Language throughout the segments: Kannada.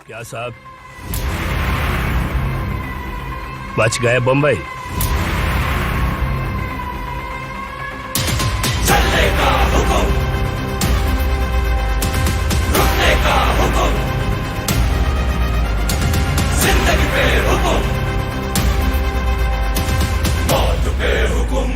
क्या साहब बच गए बम्बई? चलने का हुक्म, रुकने का हुक्म, जिंदगी पे हुक्म, मौत पे हुक्म।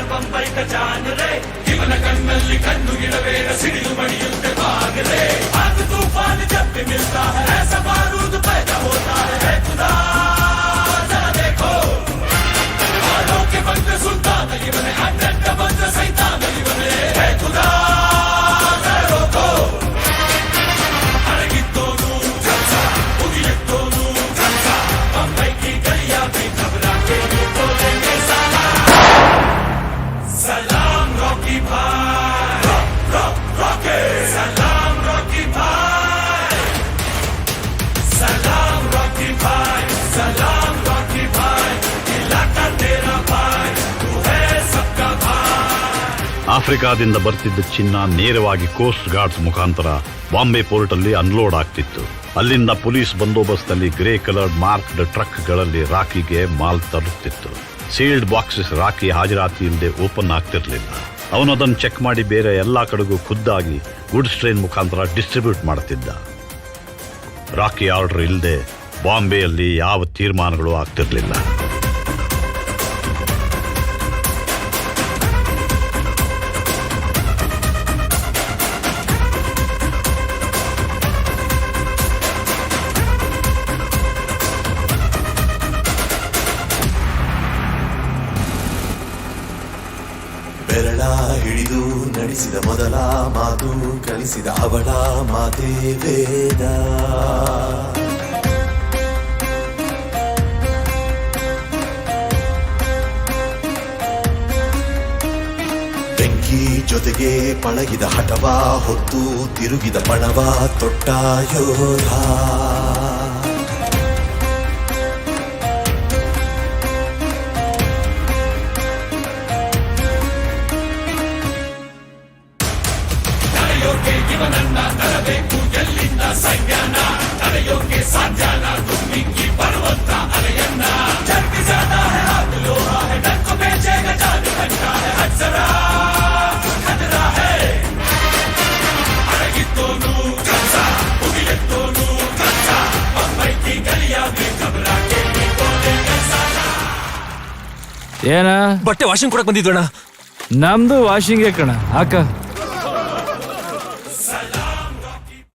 बंबई का जान रे ಇವನ ಕಣ್ಣಲ್ಲಿ ಕಣ್ಣು ಗಿಡವೇನ ಸಿಡಿಲು ಬಡಿಯುತ್ತೆ ಬಾಗಲೇ आग तूफान जब भी मिलता है ऐसा बारूद पैदा होता है खुदा जरा देखो बालों के बंद सुल्तान ಇವನೇ अड्डा बंद सैतान ಇವನೇ है खुदा जरा रोको अड़गिದ್ದೋನು ಝಂಸ ಉಗಿಯತ್ತೋನು ಝಂಸ बंबई की गलियां भी घबरा के बोलेंगे सलाम रॉकी भाई, रॉकी सलाम रॉकी भाई, सलाम रॉकी भाई, सलाम रॉकी भाई, इलाका तेरा भाई, तू है सबका भाई। ಆಫ್ರಿಕಾದಿಂದ ಬರ್ತಿದ್ದ ಚಿನ್ನ ನೇರವಾಗಿ ಕೋಸ್ಟ್ ಗಾರ್ಡ್ಸ್ ಮುಖಾಂತರ ಬಾಂಬೆ ಪೋರ್ಟ್ ಅಲ್ಲಿ ಅನ್ಲೋಡ್ ಆಗ್ತಿತ್ತು. ಅಲ್ಲಿಂದ ಪೊಲೀಸ್ ಬಂದೋಬಸ್ತ್ ಗ್ರೇ ಕಲರ್ಡ್ ಮಾರ್ಕ್ಡ್ ಟ್ರಕ್ಗಳಲ್ಲಿ ರಾಕಿಗೆ ಮಾಲ್ ತರುತ್ತಿತ್ತು. ಸೀಲ್ಡ್ ಬಾಕ್ಸಸ್ ರಾಕಿ ಹಾಜರಾತಿ ಇಲ್ಲದೆ ಓಪನ್ ಆಗ್ತಿರ್ಲಿಲ್ಲ. ಅವನು ಅದನ್ನು ಚೆಕ್ ಮಾಡಿ ಬೇರೆ ಎಲ್ಲಾ ಕಡೆಗೂ ಖುದ್ದಾಗಿ ಗುಡ್ಸ್ ಟ್ರೈನ್ ಮುಖಾಂತರ ಡಿಸ್ಟ್ರಿಬ್ಯೂಟ್ ಮಾಡ್ತಿದ್ದ. ರಾಕಿ ಆರ್ಡರ್ ಇಲ್ಲದೆ ಬಾಂಬೆಯಲ್ಲಿ ಯಾವ ತೀರ್ಮಾನಗಳು ಆಗ್ತಿರ್ಲಿಲ್ಲ. ಬೆರಳ ಹಿಡಿದು ನಡೆಸಿದ ಮೊದಲ ಮಾತು ಕಲಿಸಿದ ಅವಳ ಮಾತೇ ವೇದ. ಬೆಂಕಿ ಜೊತೆಗೆ ಪಳಗಿದ ಹಠವ ಹೊತ್ತು ತಿರುಗಿದ ಪಣವ ತೊಟ್ಟ ಯೋಧ. ಇವನನ್ನ ತರಬೇಕು ಎಲ್ಲಿಂದ ಸೈನ್ಯನ ತಡೆಯೋಕೆ ಸಾಧ್ಯನ ದುಮ್ಮಿಕ್ಕಿ ಬರುವಂತ ಅಲೆಯನ್ನ ಜಲ್ದಿ ಜಾತಾ ಹೈ ಹಾತ್ ಲೋಹಾ ಹೈ ಡಕ್ಕು ಬೇಚೇಗ ಜಾದು ಕಟ್ಟ ಹೈ ಹಜ್ಜರಾ ಖತರಾ ಹೈ ಅಡಗಿದ್ದೋನು ಝಂಸ ಉಗಿಯತ್ತೋನು ಝಂಸ ಬಂಬೈ ಕಿ ಗಲಿಯಾ ಮೇ ಘಬರಾ ಕೆ ಬೋಲೆಂಗೆ ಸಾಲಾ. ಏನ ಬಟ್ಟೆ ವಾಷಿಂಗ್ ಕೊಡಕ್ ಬಂದಿದ್ವಣ್ಣ. ನಮ್ದು ವಾಷಿಂಗೇ ಕಣ ಹಾಕ.